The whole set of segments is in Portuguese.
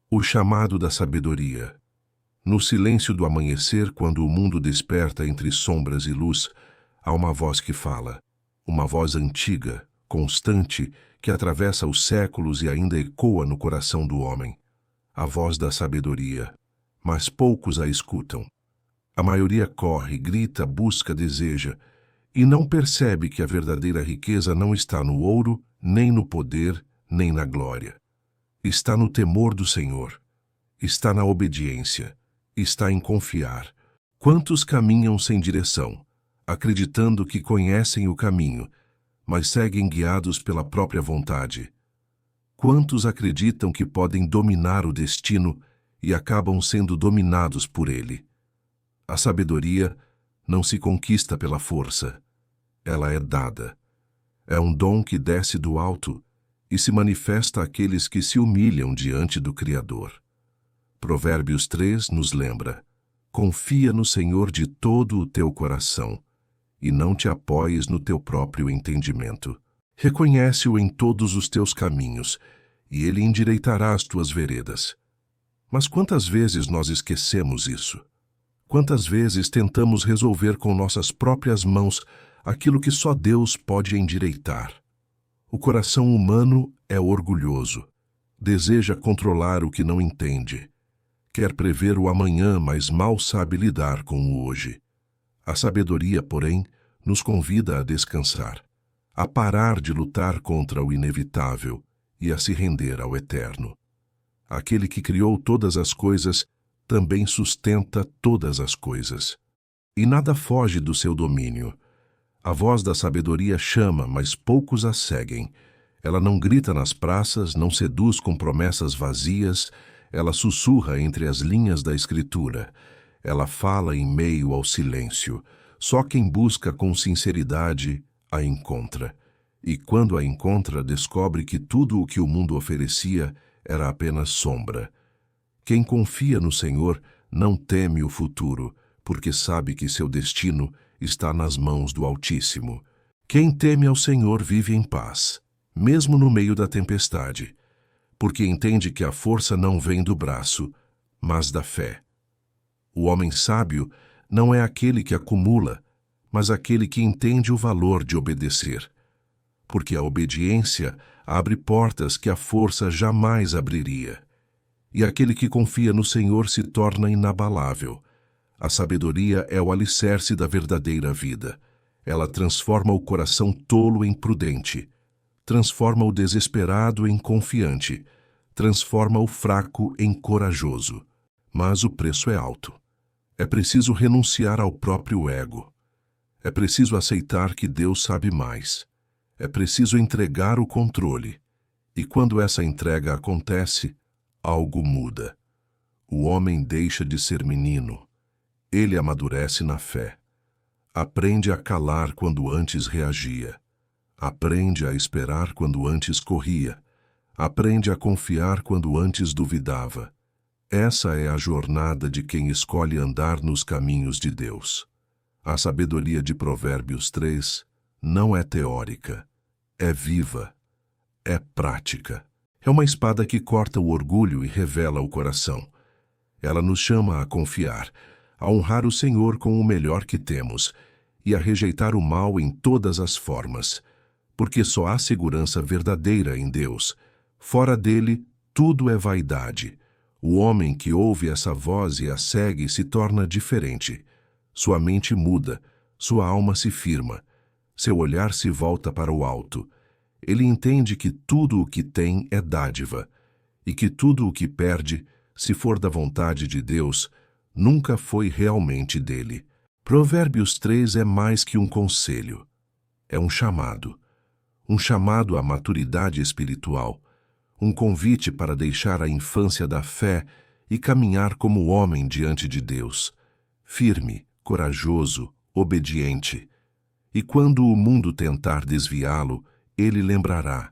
O chamado da sabedoria. No silêncio do amanhecer, quando o mundo desperta entre sombras e luz, há uma voz que fala. Uma voz antiga, constante, que atravessa os séculos e ainda ecoa no coração do homem. A voz da sabedoria. Mas poucos a escutam. A maioria corre, grita, busca, deseja, e não percebe que a verdadeira riqueza não está no ouro, nem no poder, nem na glória. Está no temor do Senhor. Está na obediência. Está em confiar. Quantos caminham sem direção, acreditando que conhecem o caminho, mas seguem guiados pela própria vontade? Quantos acreditam que podem dominar o destino e acabam sendo dominados por ele? A sabedoria não se conquista pela força. Ela é dada. É um dom que desce do alto e se manifesta àqueles que se humilham diante do Criador. Provérbios 3 nos lembra: confia no Senhor de todo o teu coração e não te apoies no teu próprio entendimento. Reconhece-o em todos os teus caminhos e ele endireitará as tuas veredas. Mas quantas vezes nós esquecemos isso? Quantas vezes tentamos resolver com nossas próprias mãos aquilo que só Deus pode endireitar? O coração humano é orgulhoso, deseja controlar o que não entende. Quer prever o amanhã, mas mal sabe lidar com o hoje. A sabedoria, porém, nos convida a descansar, a parar de lutar contra o inevitável e a se render ao eterno. Aquele que criou todas as coisas também sustenta todas as coisas. E nada foge do seu domínio. A voz da sabedoria chama, mas poucos a seguem. Ela não grita nas praças, não seduz com promessas vazias, ela sussurra entre as linhas da Escritura. Ela fala em meio ao silêncio. Só quem busca com sinceridade a encontra. E quando a encontra, descobre que tudo o que o mundo oferecia era apenas sombra. Quem confia no Senhor não teme o futuro, porque sabe que seu destino está nas mãos do Altíssimo. Quem teme ao Senhor vive em paz, mesmo no meio da tempestade, porque entende que a força não vem do braço, mas da fé. O homem sábio não é aquele que acumula, mas aquele que entende o valor de obedecer, porque a obediência abre portas que a força jamais abriria. E aquele que confia no Senhor se torna inabalável. A sabedoria é o alicerce da verdadeira vida. Ela transforma o coração tolo em prudente, transforma o desesperado em confiante, transforma o fraco em corajoso. Mas o preço é alto. É preciso renunciar ao próprio ego. É preciso aceitar que Deus sabe mais. É preciso entregar o controle. E quando essa entrega acontece, algo muda. O homem deixa de ser menino. Ele amadurece na fé. Aprende a calar quando antes reagia. Aprende a esperar quando antes corria. Aprende a confiar quando antes duvidava. Essa é a jornada de quem escolhe andar nos caminhos de Deus. A sabedoria de Provérbios 3 não é teórica, é viva, é prática. É uma espada que corta o orgulho e revela o coração. Ela nos chama a confiar, a honrar o Senhor com o melhor que temos e a rejeitar o mal em todas as formas, porque só há segurança verdadeira em Deus. Fora dele, tudo é vaidade. O homem que ouve essa voz e a segue se torna diferente. Sua mente muda, sua alma se firma, seu olhar se volta para o alto. Ele entende que tudo o que tem é dádiva, e que tudo o que perde, se for da vontade de Deus, nunca foi realmente dele. Provérbios 3 é mais que um conselho. É um chamado à maturidade espiritual, um convite para deixar a infância da fé e caminhar como homem diante de Deus, firme, corajoso, obediente. E quando o mundo tentar desviá-lo, ele lembrará: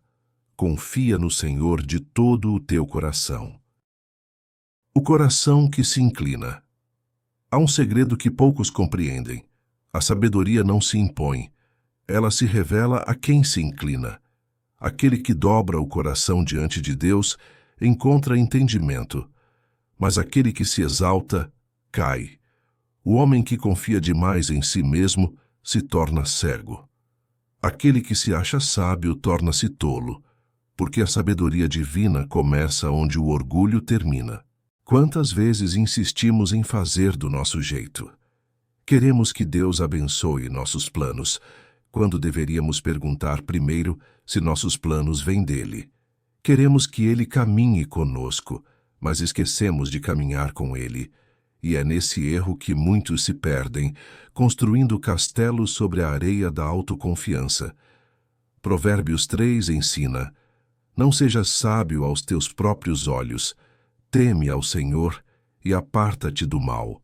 confia no Senhor de todo o teu coração. O coração que se inclina. Há um segredo que poucos compreendem. A sabedoria não se impõe. Ela se revela a quem se inclina. Aquele que dobra o coração diante de Deus encontra entendimento, mas aquele que se exalta, cai. O homem que confia demais em si mesmo se torna cego. Aquele que se acha sábio torna-se tolo, porque a sabedoria divina começa onde o orgulho termina. Quantas vezes insistimos em fazer do nosso jeito? Queremos que Deus abençoe nossos planos, quando deveríamos perguntar primeiro se nossos planos vêm dele. Queremos que ele caminhe conosco, mas esquecemos de caminhar com ele. E é nesse erro que muitos se perdem, construindo castelos sobre a areia da autoconfiança. Provérbios 3 ensina: não sejas sábio aos teus próprios olhos, teme ao Senhor e aparta-te do mal.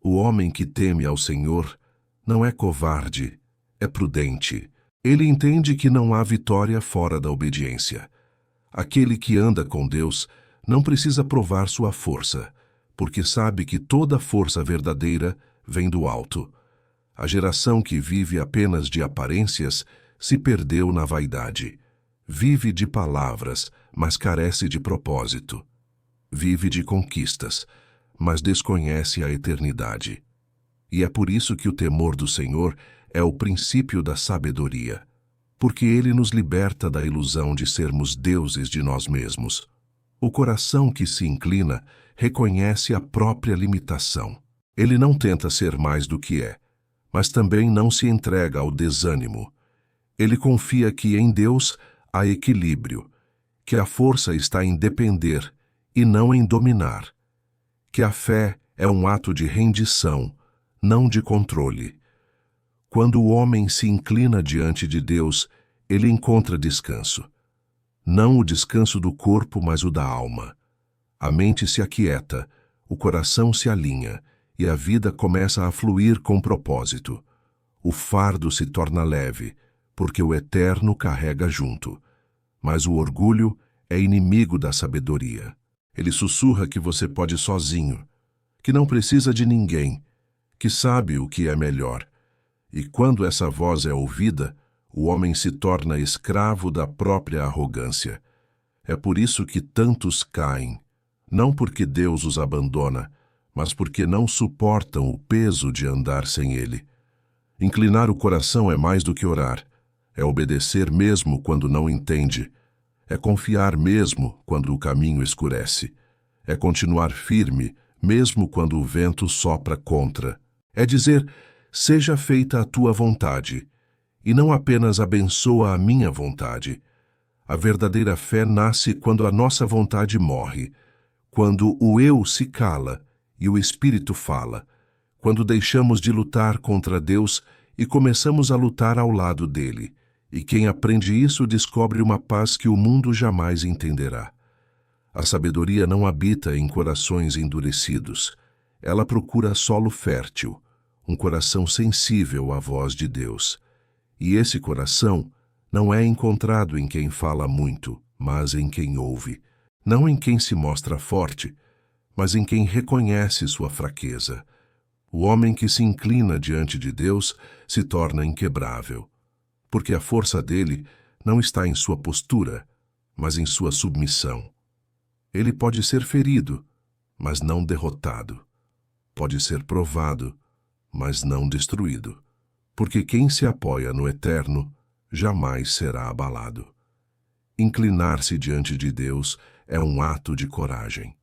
O homem que teme ao Senhor não é covarde, é prudente. Ele entende que não há vitória fora da obediência. Aquele que anda com Deus não precisa provar sua força, porque sabe que toda força verdadeira vem do alto. A geração que vive apenas de aparências se perdeu na vaidade. Vive de palavras, mas carece de propósito. Vive de conquistas, mas desconhece a eternidade. E é por isso que o temor do Senhor é o princípio da sabedoria, porque ele nos liberta da ilusão de sermos deuses de nós mesmos. O coração que se inclina reconhece a própria limitação. Ele não tenta ser mais do que é, mas também não se entrega ao desânimo. Ele confia que em Deus há equilíbrio, que a força está em depender e não em dominar, que a fé é um ato de rendição, não de controle. Quando o homem se inclina diante de Deus, ele encontra descanso. Não o descanso do corpo, mas o da alma. A mente se aquieta, o coração se alinha e a vida começa a fluir com propósito. O fardo se torna leve, porque o Eterno carrega junto. Mas o orgulho é inimigo da sabedoria. Ele sussurra que você pode sozinho, que não precisa de ninguém, que sabe o que é melhor. E quando essa voz é ouvida, o homem se torna escravo da própria arrogância. É por isso que tantos caem, não porque Deus os abandona, mas porque não suportam o peso de andar sem ele. Inclinar o coração é mais do que orar, é obedecer mesmo quando não entende, é confiar mesmo quando o caminho escurece, é continuar firme mesmo quando o vento sopra contra, é dizer: seja feita a tua vontade, e não apenas abençoa a minha vontade. A verdadeira fé nasce quando a nossa vontade morre, quando o eu se cala e o Espírito fala, quando deixamos de lutar contra Deus e começamos a lutar ao lado dele. E quem aprende isso descobre uma paz que o mundo jamais entenderá. A sabedoria não habita em corações endurecidos. Ela procura solo fértil, um coração sensível à voz de Deus. E esse coração não é encontrado em quem fala muito, mas em quem ouve. Não em quem se mostra forte, mas em quem reconhece sua fraqueza. O homem que se inclina diante de Deus se torna inquebrável, porque a força dele não está em sua postura, mas em sua submissão. Ele pode ser ferido, mas não derrotado. Pode ser provado, mas não destruído. Porque quem se apoia no Eterno jamais será abalado. Inclinar-se diante de Deus é um ato de coragem.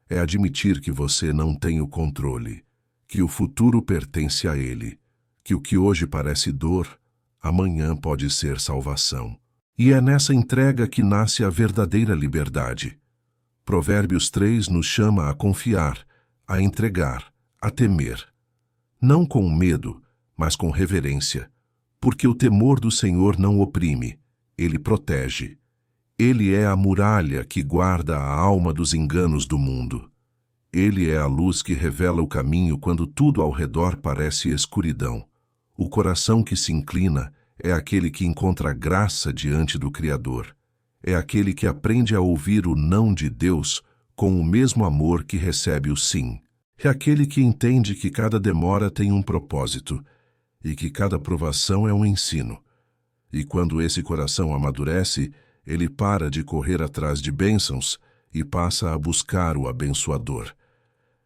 É admitir que você não tem o controle, que o futuro pertence a Ele, que o que hoje parece dor, amanhã pode ser salvação. E é nessa entrega que nasce a verdadeira liberdade. Provérbios 3 nos chama a confiar, a entregar, a temer. Não com medo, mas com reverência, porque o temor do Senhor não oprime, ele protege. Ele é a muralha que guarda a alma dos enganos do mundo. Ele é a luz que revela o caminho quando tudo ao redor parece escuridão. O coração que se inclina é aquele que encontra graça diante do Criador. É aquele que aprende a ouvir o não de Deus com o mesmo amor que recebe o sim. É aquele que entende que cada demora tem um propósito e que cada provação é um ensino. E quando esse coração amadurece, ele para de correr atrás de bênçãos e passa a buscar o abençoador.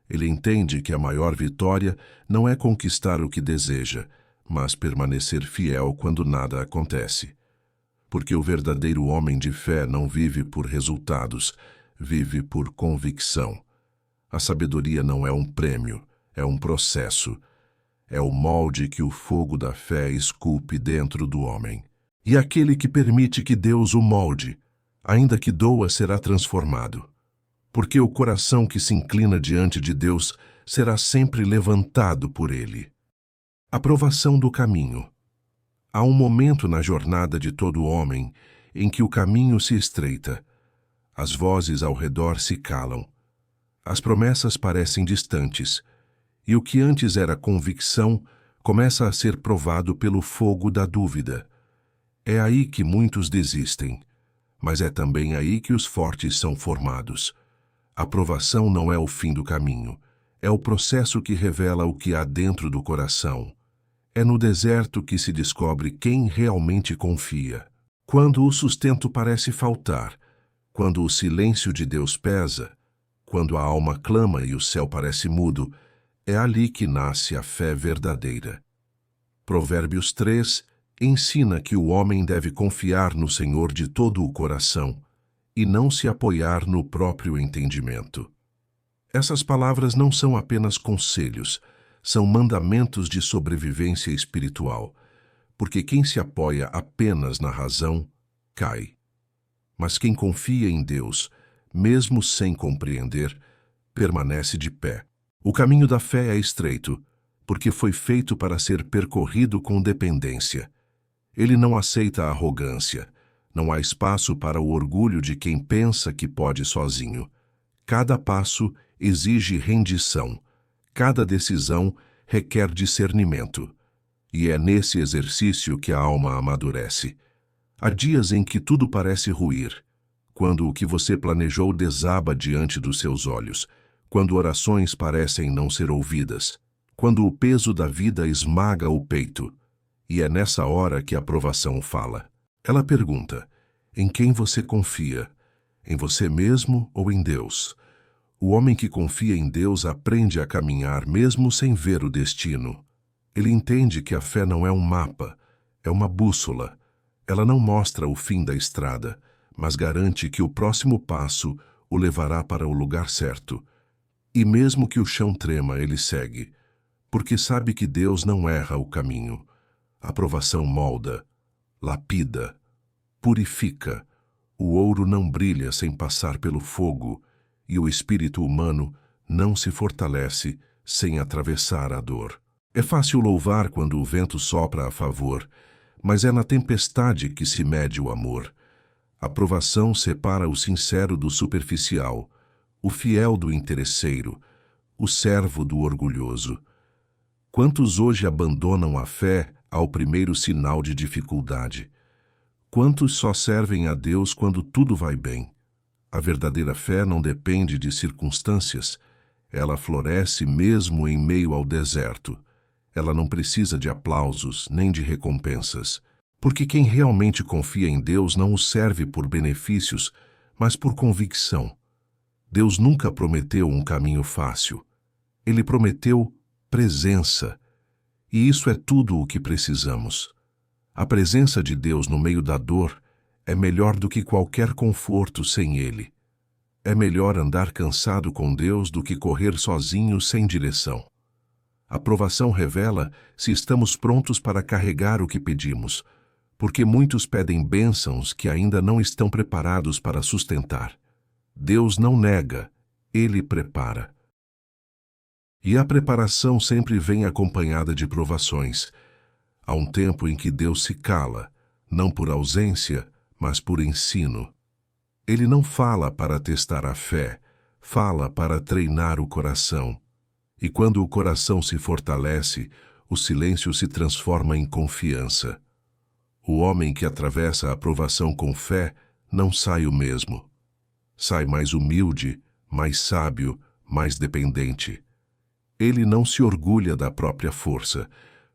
Ele entende que a maior vitória não é conquistar o que deseja, mas permanecer fiel quando nada acontece. Porque o verdadeiro homem de fé não vive por resultados, vive por convicção. A sabedoria não é um prêmio, é um processo. É o molde que o fogo da fé esculpe dentro do homem. E aquele que permite que Deus o molde, ainda que doa, será transformado. Porque o coração que se inclina diante de Deus será sempre levantado por Ele. Aprovação do caminho. Há um momento na jornada de todo homem em que o caminho se estreita. As vozes ao redor se calam. As promessas parecem distantes, e o que antes era convicção começa a ser provado pelo fogo da dúvida. É aí que muitos desistem, mas é também aí que os fortes são formados. A provação não é o fim do caminho, é o processo que revela o que há dentro do coração. É no deserto que se descobre quem realmente confia. Quando o sustento parece faltar, quando o silêncio de Deus pesa, quando a alma clama e o céu parece mudo, é ali que nasce a fé verdadeira. Provérbios 3 ensina que o homem deve confiar no Senhor de todo o coração e não se apoiar no próprio entendimento. Essas palavras não são apenas conselhos, são mandamentos de sobrevivência espiritual, porque quem se apoia apenas na razão, cai. Mas quem confia em Deus, mesmo sem compreender, permanece de pé. O caminho da fé é estreito, porque foi feito para ser percorrido com dependência. Ele não aceita a arrogância. Não há espaço para o orgulho de quem pensa que pode sozinho. Cada passo exige rendição. Cada decisão requer discernimento. E é nesse exercício que a alma amadurece. Há dias em que tudo parece ruir, quando o que você planejou desaba diante dos seus olhos, quando orações parecem não ser ouvidas, quando o peso da vida esmaga o peito. E é nessa hora que a provação fala. Ela pergunta: em quem você confia? Em você mesmo ou em Deus? O homem que confia em Deus aprende a caminhar mesmo sem ver o destino. Ele entende que a fé não é um mapa, é uma bússola. Ela não mostra o fim da estrada, mas garante que o próximo passo o levará para o lugar certo. E mesmo que o chão trema, ele segue, porque sabe que Deus não erra o caminho. A provação molda, lapida, purifica. O ouro não brilha sem passar pelo fogo, e o espírito humano não se fortalece sem atravessar a dor. É fácil louvar quando o vento sopra a favor, mas é na tempestade que se mede o amor. A provação separa o sincero do superficial, o fiel do interesseiro, o servo do orgulhoso. Quantos hoje abandonam a fé ao primeiro sinal de dificuldade? Quantos só servem a Deus quando tudo vai bem? A verdadeira fé não depende de circunstâncias. Ela floresce mesmo em meio ao deserto. Ela não precisa de aplausos nem de recompensas. Porque quem realmente confia em Deus não o serve por benefícios, mas por convicção. Deus nunca prometeu um caminho fácil. Ele prometeu presença. E isso é tudo o que precisamos. A presença de Deus no meio da dor é melhor do que qualquer conforto sem Ele. É melhor andar cansado com Deus do que correr sozinho sem direção. A provação revela se estamos prontos para carregar o que pedimos, porque muitos pedem bênçãos que ainda não estão preparados para sustentar. Deus não nega, Ele prepara. E a preparação sempre vem acompanhada de provações. Há um tempo em que Deus se cala, não por ausência, mas por ensino. Ele não fala para testar a fé, fala para treinar o coração. E quando o coração se fortalece, o silêncio se transforma em confiança. O homem que atravessa a provação com fé não sai o mesmo. Sai mais humilde, mais sábio, mais dependente. Ele não se orgulha da própria força,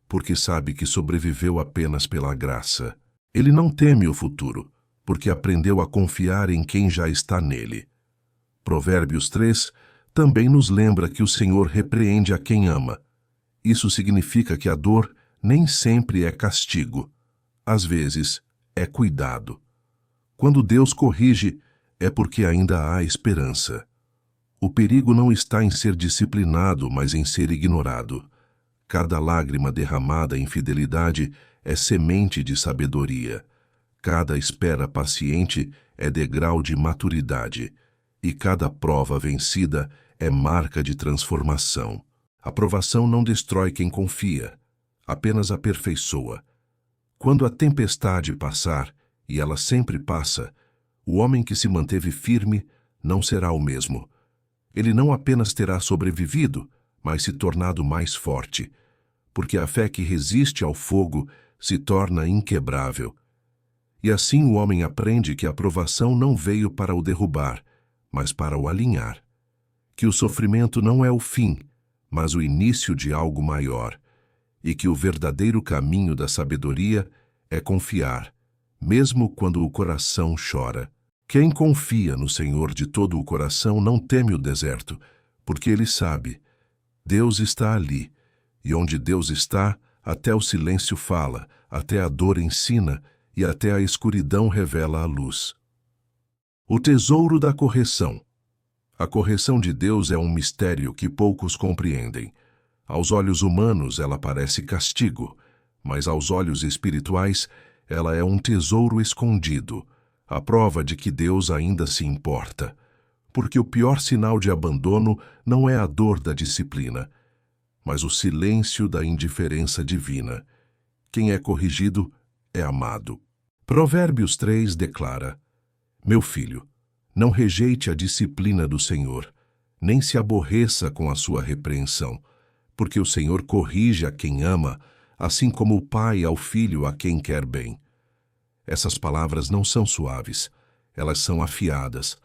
porque sabe que sobreviveu apenas pela graça. Ele não teme o futuro, porque aprendeu a confiar em quem já está nele. Provérbios 3 também nos lembra que o Senhor repreende a quem ama. Isso significa que a dor nem sempre é castigo. Às vezes, é cuidado. Quando Deus corrige, é porque ainda há esperança. O perigo não está em ser disciplinado, mas em ser ignorado. Cada lágrima derramada em fidelidade é semente de sabedoria. Cada espera paciente é degrau de maturidade. E cada prova vencida é marca de transformação. A provação não destrói quem confia, apenas aperfeiçoa. Quando a tempestade passar, e ela sempre passa, o homem que se manteve firme não será o mesmo. Ele não apenas terá sobrevivido, mas se tornado mais forte, porque a fé que resiste ao fogo se torna inquebrável. E assim o homem aprende que a provação não veio para o derrubar, mas para o alinhar. Que o sofrimento não é o fim, mas o início de algo maior, e que o verdadeiro caminho da sabedoria é confiar, mesmo quando o coração chora. Quem confia no Senhor de todo o coração não teme o deserto, porque ele sabe, Deus está ali, e onde Deus está, até o silêncio fala, até a dor ensina, e até a escuridão revela a luz. O tesouro da correção. A correção de Deus é um mistério que poucos compreendem. Aos olhos humanos ela parece castigo, mas aos olhos espirituais ela é um tesouro escondido, a prova de que Deus ainda se importa. Porque o pior sinal de abandono não é a dor da disciplina, mas o silêncio da indiferença divina. Quem é corrigido é amado. Provérbios 3 declara: Meu filho, não rejeite a disciplina do Senhor, nem se aborreça com a sua repreensão, porque o Senhor corrige a quem ama, assim como o pai ao filho a quem quer bem. Essas palavras não são suaves, elas são afiadas,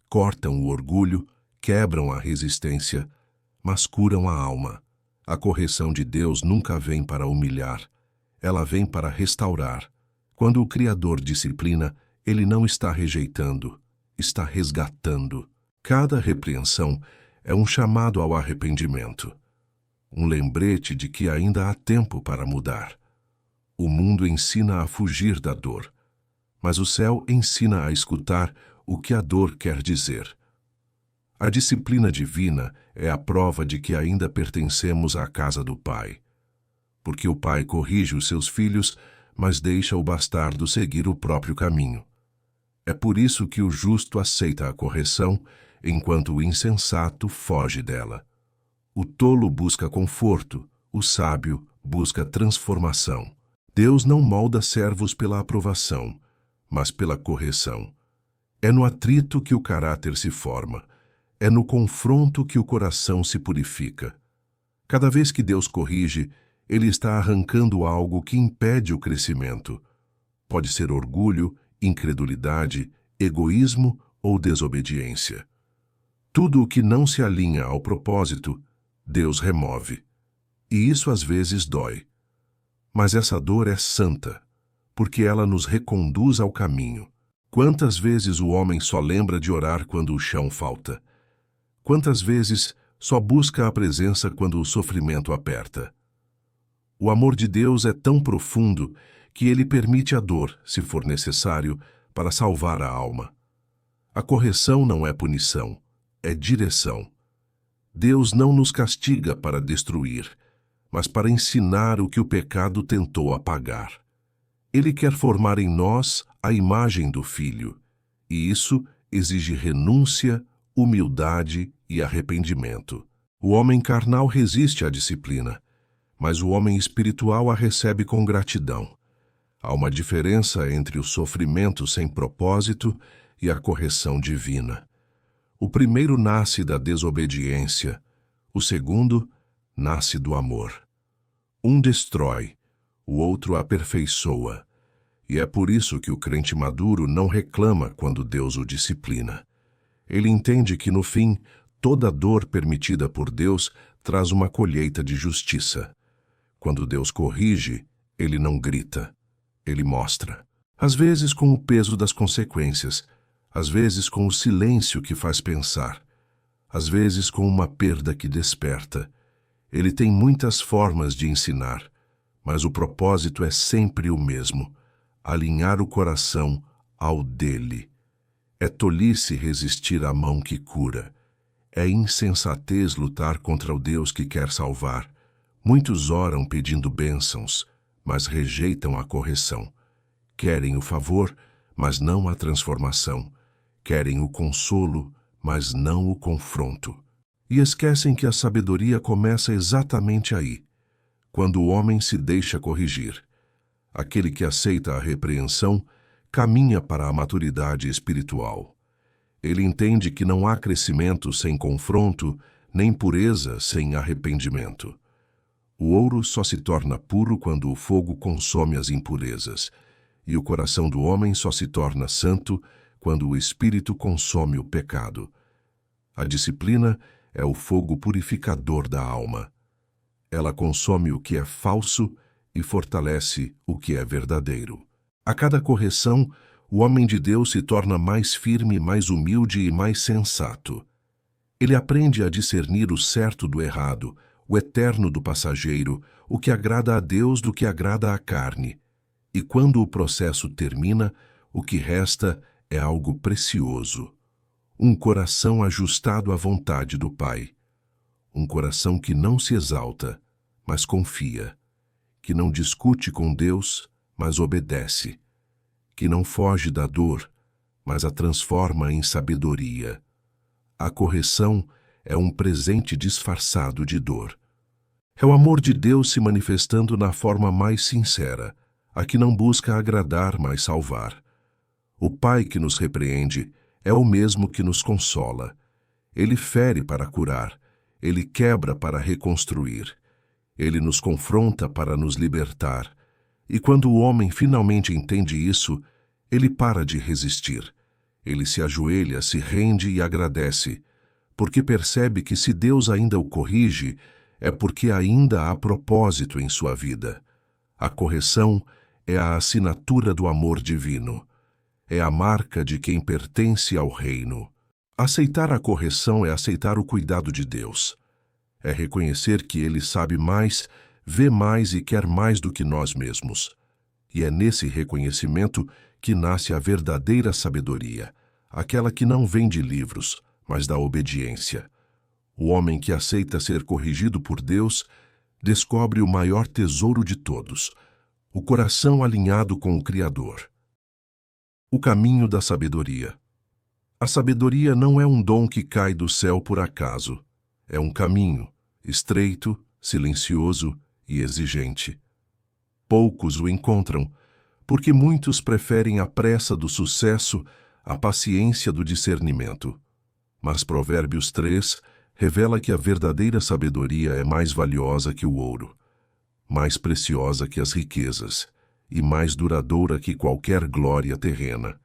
cortam o orgulho, quebram a resistência, mas curam a alma. A correção de Deus nunca vem para humilhar, ela vem para restaurar. Quando o Criador disciplina, ele não está rejeitando, está resgatando. Cada repreensão é um chamado ao arrependimento, um lembrete de que ainda há tempo para mudar. O mundo ensina a fugir da dor, mas o céu ensina a escutar o que a dor quer dizer. A disciplina divina é a prova de que ainda pertencemos à casa do Pai, porque o Pai corrige os seus filhos, mas deixa o bastardo seguir o próprio caminho. É por isso que o justo aceita a correção, enquanto o insensato foge dela. O tolo busca conforto, o sábio busca transformação. Deus não molda servos pela aprovação, mas pela correção. É no atrito que o caráter se forma, é no confronto que o coração se purifica. Cada vez que Deus corrige, Ele está arrancando algo que impede o crescimento. Pode ser orgulho, incredulidade, egoísmo ou desobediência. Tudo o que não se alinha ao propósito, Deus remove. E isso às vezes dói. Mas essa dor é santa, porque ela nos reconduz ao caminho. Quantas vezes o homem só lembra de orar quando o chão falta? Quantas vezes só busca a presença quando o sofrimento aperta? O amor de Deus é tão profundo que ele permite a dor, se for necessário, para salvar a alma. A correção não é punição, é direção. Deus não nos castiga para destruir, mas para ensinar o que o pecado tentou apagar. Ele quer formar em nós a imagem do Filho, e isso exige renúncia, humildade e arrependimento. O homem carnal resiste à disciplina, mas o homem espiritual a recebe com gratidão. Há uma diferença entre o sofrimento sem propósito e a correção divina. O primeiro nasce da desobediência, o segundo nasce do amor. Um destrói, o outro aperfeiçoa. E é por isso que o crente maduro não reclama quando Deus o disciplina. Ele entende que, no fim, toda dor permitida por Deus traz uma colheita de justiça. Quando Deus corrige, ele não grita, ele mostra. Às vezes com o peso das consequências, às vezes com o silêncio que faz pensar, às vezes com uma perda que desperta. Ele tem muitas formas de ensinar, mas o propósito é sempre o mesmo: alinhar o coração ao dele. É tolice resistir à mão que cura. É insensatez lutar contra o Deus que quer salvar. Muitos oram pedindo bênçãos, mas rejeitam a correção. Querem o favor, mas não a transformação. Querem o consolo, mas não o confronto. E esquecem que a sabedoria começa exatamente aí, quando o homem se deixa corrigir. Aquele que aceita a repreensão caminha para a maturidade espiritual. Ele entende que não há crescimento sem confronto, nem pureza sem arrependimento. O ouro só se torna puro quando o fogo consome as impurezas, e o coração do homem só se torna santo quando o espírito consome o pecado. A disciplina é o fogo purificador da alma. Ela consome o que é falso e fortalece o que é verdadeiro. A cada correção, o homem de Deus se torna mais firme, mais humilde e mais sensato. Ele aprende a discernir o certo do errado, o eterno do passageiro, o que agrada a Deus do que agrada à carne. E quando o processo termina, o que resta é algo precioso: um coração ajustado à vontade do Pai. Um coração que não se exalta, mas confia, que não discute com Deus, mas obedece, que não foge da dor, mas a transforma em sabedoria. A correção é um presente disfarçado de dor. É o amor de Deus se manifestando na forma mais sincera, a que não busca agradar, mas salvar. O Pai que nos repreende é o mesmo que nos consola. Ele fere para curar, ele quebra para reconstruir. Ele nos confronta para nos libertar. E quando o homem finalmente entende isso, ele para de resistir. Ele se ajoelha, se rende e agradece, porque percebe que se Deus ainda o corrige, é porque ainda há propósito em sua vida. A correção é a assinatura do amor divino. É a marca de quem pertence ao reino. Aceitar a correção é aceitar o cuidado de Deus. É reconhecer que Ele sabe mais, vê mais e quer mais do que nós mesmos. E é nesse reconhecimento que nasce a verdadeira sabedoria, aquela que não vem de livros, mas da obediência. O homem que aceita ser corrigido por Deus descobre o maior tesouro de todos: o coração alinhado com o Criador. O caminho da sabedoria. A sabedoria não é um dom que cai do céu por acaso. É um caminho, estreito, silencioso e exigente. Poucos o encontram, porque muitos preferem a pressa do sucesso à paciência do discernimento. Mas Provérbios 3 revela que a verdadeira sabedoria é mais valiosa que o ouro, mais preciosa que as riquezas e mais duradoura que qualquer glória terrena.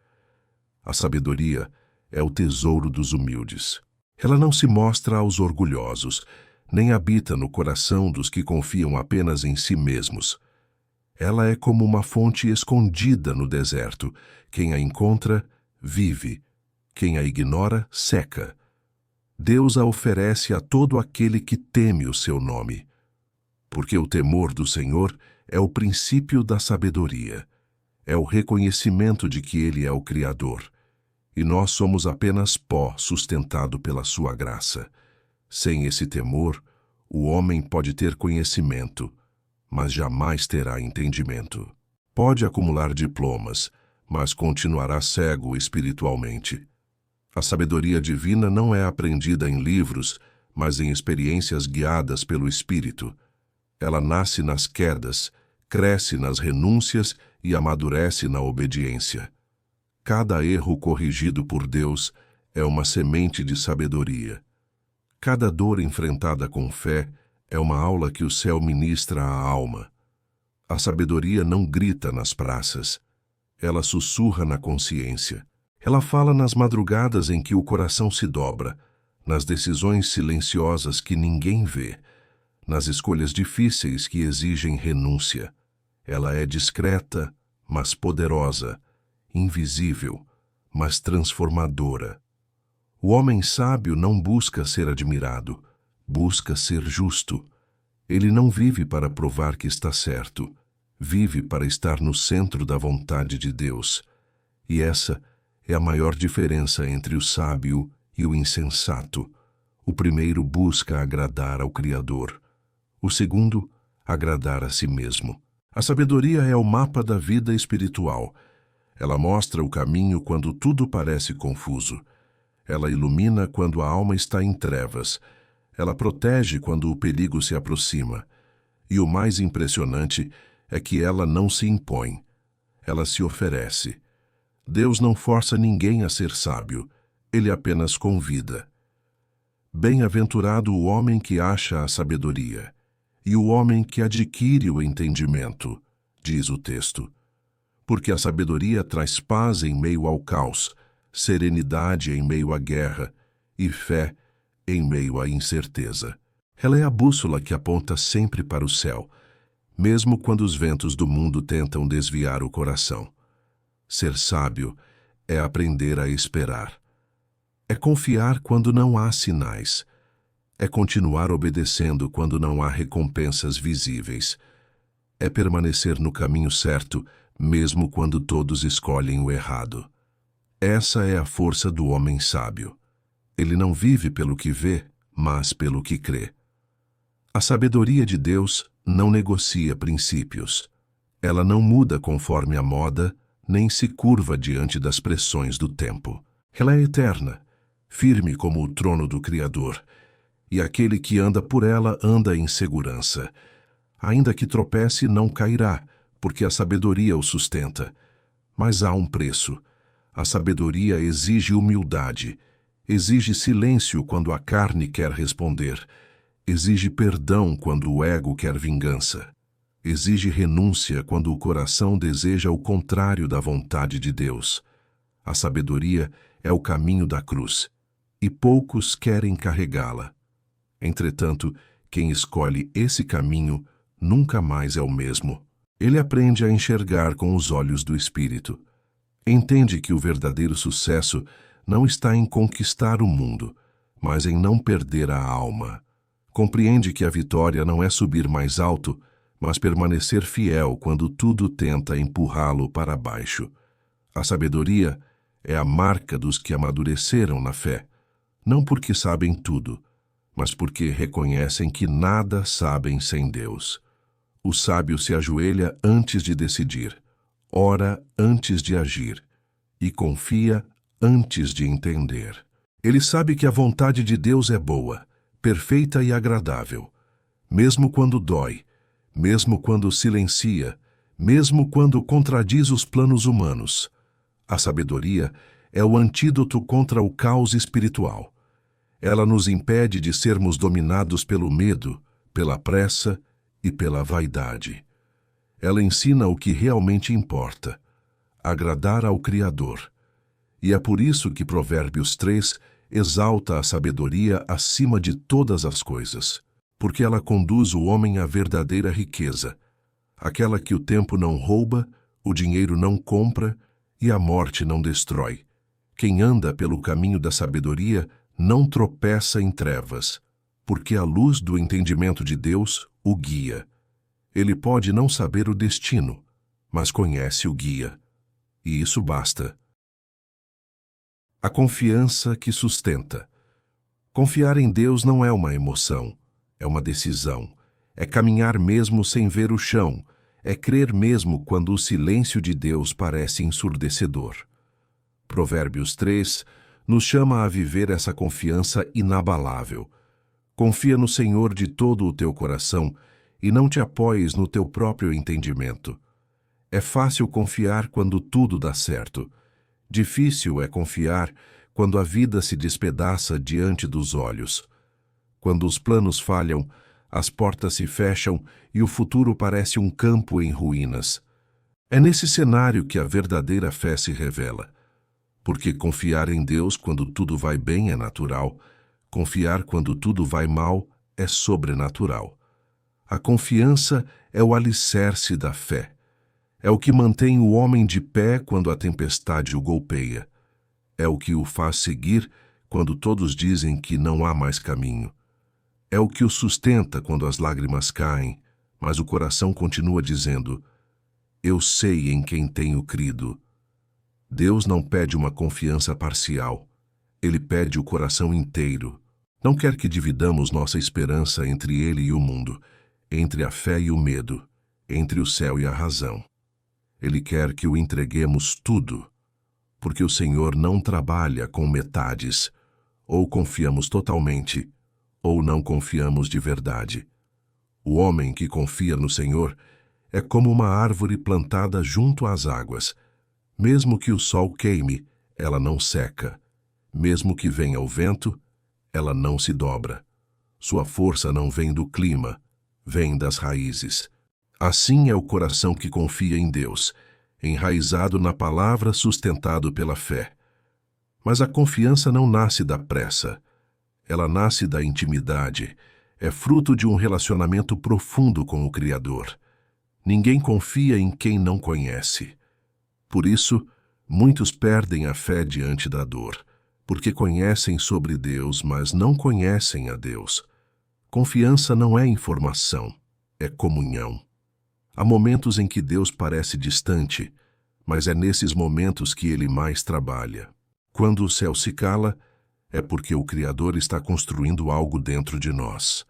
A sabedoria é o tesouro dos humildes. Ela não se mostra aos orgulhosos, nem habita no coração dos que confiam apenas em si mesmos. Ela é como uma fonte escondida no deserto. Quem a encontra, vive. Quem a ignora, seca. Deus a oferece a todo aquele que teme o seu nome. Porque o temor do Senhor é o princípio da sabedoria. É o reconhecimento de que Ele é o Criador. E nós somos apenas pó sustentado pela sua graça. Sem esse temor, o homem pode ter conhecimento, mas jamais terá entendimento. Pode acumular diplomas, mas continuará cego espiritualmente. A sabedoria divina não é aprendida em livros, mas em experiências guiadas pelo Espírito. Ela nasce nas quedas, cresce nas renúncias e amadurece na obediência. Cada erro corrigido por Deus é uma semente de sabedoria. Cada dor enfrentada com fé é uma aula que o céu ministra à alma. A sabedoria não grita nas praças. Ela sussurra na consciência. Ela fala nas madrugadas em que o coração se dobra, nas decisões silenciosas que ninguém vê, nas escolhas difíceis que exigem renúncia. Ela é discreta, mas poderosa, invisível, mas transformadora. O homem sábio não busca ser admirado, busca ser justo. Ele não vive para provar que está certo, vive para estar no centro da vontade de Deus. E essa é a maior diferença entre o sábio e o insensato. O primeiro busca agradar ao Criador. O segundo, agradar a si mesmo. A sabedoria é o mapa da vida espiritual. Ela mostra o caminho quando tudo parece confuso. Ela ilumina quando a alma está em trevas. Ela protege quando o perigo se aproxima. E o mais impressionante é que ela não se impõe. Ela se oferece. Deus não força ninguém a ser sábio. Ele apenas convida. Bem-aventurado o homem que acha a sabedoria, e o homem que adquire o entendimento, diz o texto. Porque a sabedoria traz paz em meio ao caos, serenidade em meio à guerra e fé em meio à incerteza. Ela é a bússola que aponta sempre para o céu, mesmo quando os ventos do mundo tentam desviar o coração. Ser sábio é aprender a esperar. É confiar quando não há sinais. É continuar obedecendo quando não há recompensas visíveis. É permanecer no caminho certo, mesmo quando todos escolhem o errado. Essa é a força do homem sábio. Ele não vive pelo que vê, mas pelo que crê. A sabedoria de Deus não negocia princípios. Ela não muda conforme a moda, nem se curva diante das pressões do tempo. Ela é eterna, firme como o trono do Criador, e aquele que anda por ela anda em segurança. Ainda que tropece, não cairá, porque a sabedoria o sustenta. Mas há um preço. A sabedoria exige humildade, exige silêncio quando a carne quer responder, exige perdão quando o ego quer vingança, exige renúncia quando o coração deseja o contrário da vontade de Deus. A sabedoria é o caminho da cruz, e poucos querem carregá-la. Entretanto, quem escolhe esse caminho nunca mais é o mesmo. Ele aprende a enxergar com os olhos do Espírito. Entende que o verdadeiro sucesso não está em conquistar o mundo, mas em não perder a alma. Compreende que a vitória não é subir mais alto, mas permanecer fiel quando tudo tenta empurrá-lo para baixo. A sabedoria é a marca dos que amadureceram na fé, não porque sabem tudo, mas porque reconhecem que nada sabem sem Deus. O sábio se ajoelha antes de decidir, ora antes de agir, e confia antes de entender. Ele sabe que a vontade de Deus é boa, perfeita e agradável, mesmo quando dói, mesmo quando silencia, mesmo quando contradiz os planos humanos. A sabedoria é o antídoto contra o caos espiritual. Ela nos impede de sermos dominados pelo medo, pela pressa e pela vaidade. Ela ensina o que realmente importa, agradar ao Criador. E é por isso que Provérbios 3 exalta a sabedoria acima de todas as coisas, porque ela conduz o homem à verdadeira riqueza, aquela que o tempo não rouba, o dinheiro não compra e a morte não destrói. Quem anda pelo caminho da sabedoria não tropeça em trevas, porque a luz do entendimento de Deus o guia. Ele pode não saber o destino, mas conhece o guia. E isso basta. A confiança que sustenta. Confiar em Deus não é uma emoção, é uma decisão. É caminhar mesmo sem ver o chão, é crer mesmo quando o silêncio de Deus parece ensurdecedor. Provérbios 3 nos chama a viver essa confiança inabalável. Confia no Senhor de todo o teu coração e não te apoies no teu próprio entendimento. É fácil confiar quando tudo dá certo. Difícil é confiar quando a vida se despedaça diante dos olhos. Quando os planos falham, as portas se fecham e o futuro parece um campo em ruínas. É nesse cenário que a verdadeira fé se revela. Porque confiar em Deus quando tudo vai bem é natural, confiar quando tudo vai mal é sobrenatural. A confiança é o alicerce da fé. É o que mantém o homem de pé quando a tempestade o golpeia. É o que o faz seguir quando todos dizem que não há mais caminho. É o que o sustenta quando as lágrimas caem, mas o coração continua dizendo: eu sei em quem tenho crido. Deus não pede uma confiança parcial. Ele pede o coração inteiro. Não quer que dividamos nossa esperança entre Ele e o mundo, entre a fé e o medo, entre o céu e a razão. Ele quer que o entreguemos tudo, porque o Senhor não trabalha com metades. Ou confiamos totalmente, ou não confiamos de verdade. O homem que confia no Senhor é como uma árvore plantada junto às águas. Mesmo que o sol queime, ela não seca. Mesmo que venha o vento, ela não se dobra. Sua força não vem do clima, vem das raízes. Assim é o coração que confia em Deus, enraizado na palavra, sustentado pela fé. Mas a confiança não nasce da pressa. Ela nasce da intimidade. É fruto de um relacionamento profundo com o Criador. Ninguém confia em quem não conhece. Por isso, muitos perdem a fé diante da dor, porque conhecem sobre Deus, mas não conhecem a Deus. Confiança não é informação, é comunhão. Há momentos em que Deus parece distante, mas é nesses momentos que Ele mais trabalha. Quando o céu se cala, é porque o Criador está construindo algo dentro de nós.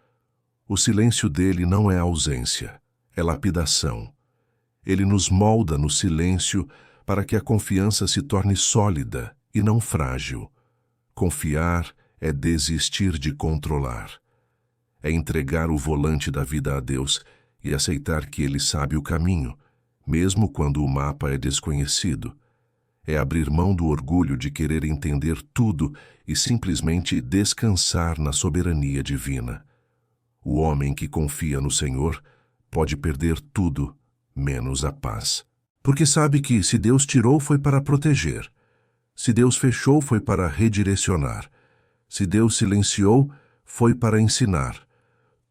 O silêncio dele não é ausência, é lapidação. Ele nos molda no silêncio para que a confiança se torne sólida e não frágil. Confiar é desistir de controlar. É entregar o volante da vida a Deus e aceitar que Ele sabe o caminho, mesmo quando o mapa é desconhecido. É abrir mão do orgulho de querer entender tudo e simplesmente descansar na soberania divina. O homem que confia no Senhor pode perder tudo, menos a paz. Porque sabe que se Deus tirou foi para proteger. Se Deus fechou foi para redirecionar. Se Deus silenciou foi para ensinar.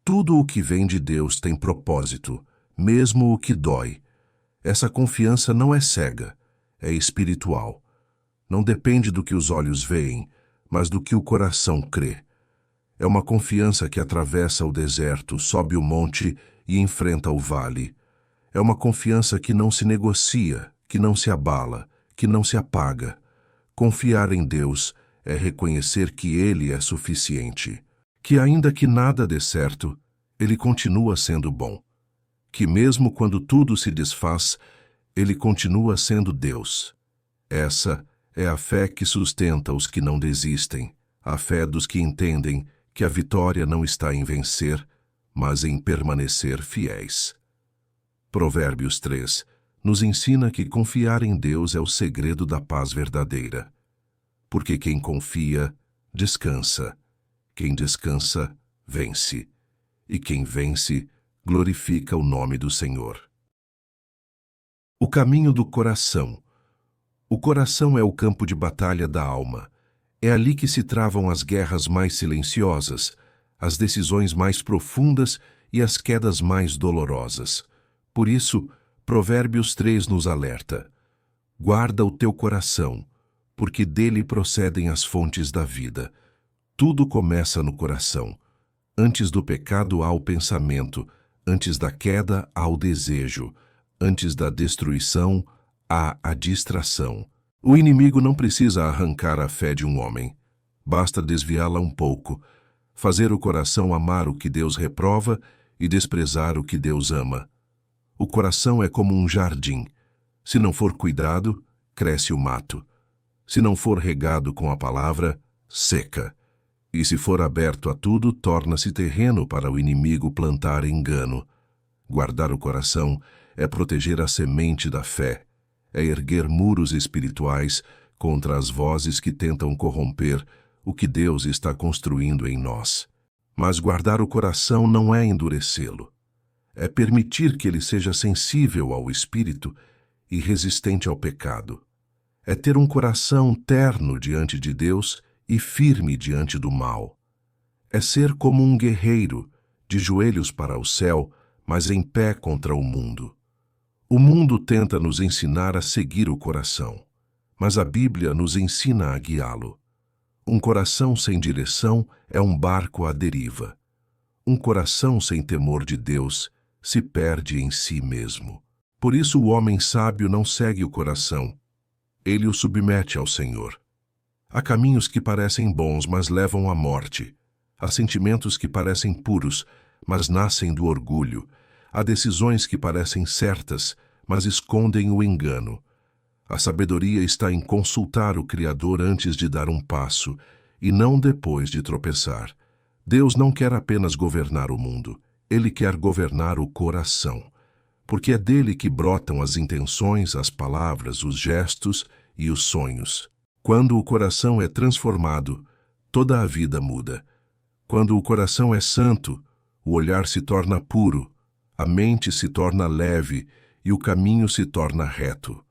Tudo o que vem de Deus tem propósito, mesmo o que dói. Essa confiança não é cega. É espiritual. Não depende do que os olhos veem, mas do que o coração crê. É uma confiança que atravessa o deserto, sobe o monte e enfrenta o vale. É uma confiança que não se negocia, que não se abala, que não se apaga. Confiar em Deus é reconhecer que Ele é suficiente, que ainda que nada dê certo, Ele continua sendo bom, que mesmo quando tudo se desfaz, Ele continua sendo Deus. Essa é a fé que sustenta os que não desistem, a fé dos que entendem que a vitória não está em vencer, mas em permanecer fiéis. Provérbios 3 nos ensina que confiar em Deus é o segredo da paz verdadeira. Porque quem confia, descansa. Quem descansa, vence. E quem vence, glorifica o nome do Senhor. O caminho do coração. O coração é o campo de batalha da alma. É ali que se travam as guerras mais silenciosas, as decisões mais profundas e as quedas mais dolorosas. Por isso, Provérbios 3 nos alerta: guarda o teu coração, porque dele procedem as fontes da vida. Tudo começa no coração. Antes do pecado há o pensamento, antes da queda há o desejo, antes da destruição há a distração. O inimigo não precisa arrancar a fé de um homem. Basta desviá-la um pouco, fazer o coração amar o que Deus reprova e desprezar o que Deus ama. O coração é como um jardim. Se não for cuidado, cresce o mato. Se não for regado com a palavra, seca. E se for aberto a tudo, torna-se terreno para o inimigo plantar engano. Guardar o coração é proteger a semente da fé, é erguer muros espirituais contra as vozes que tentam corromper o que Deus está construindo em nós. Mas guardar o coração não é endurecê-lo. É permitir que ele seja sensível ao Espírito e resistente ao pecado. É ter um coração terno diante de Deus e firme diante do mal. É ser como um guerreiro, de joelhos para o céu, mas em pé contra o mundo. O mundo tenta nos ensinar a seguir o coração, mas a Bíblia nos ensina a guiá-lo. Um coração sem direção é um barco à deriva. Um coração sem temor de Deus se perde em si mesmo. Por isso o homem sábio não segue o coração. Ele o submete ao Senhor. Há caminhos que parecem bons, mas levam à morte. Há sentimentos que parecem puros, mas nascem do orgulho. Há decisões que parecem certas, mas escondem o engano. A sabedoria está em consultar o Criador antes de dar um passo, e não depois de tropeçar. Deus não quer apenas governar o mundo, Ele quer governar o coração, porque é dele que brotam as intenções, as palavras, os gestos e os sonhos. Quando o coração é transformado, toda a vida muda. Quando o coração é santo, o olhar se torna puro, a mente se torna leve e o caminho se torna reto.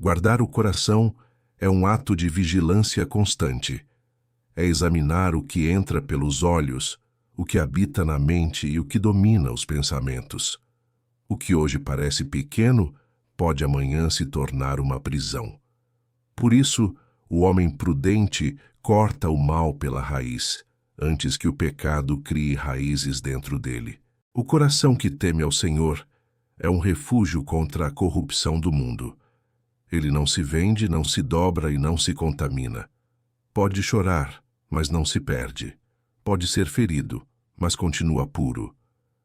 Guardar o coração é um ato de vigilância constante. É examinar o que entra pelos olhos, o que habita na mente e o que domina os pensamentos. O que hoje parece pequeno pode amanhã se tornar uma prisão. Por isso, o homem prudente corta o mal pela raiz, antes que o pecado crie raízes dentro dele. O coração que teme ao Senhor é um refúgio contra a corrupção do mundo. Ele não se vende, não se dobra e não se contamina. Pode chorar, mas não se perde. Pode ser ferido, mas continua puro.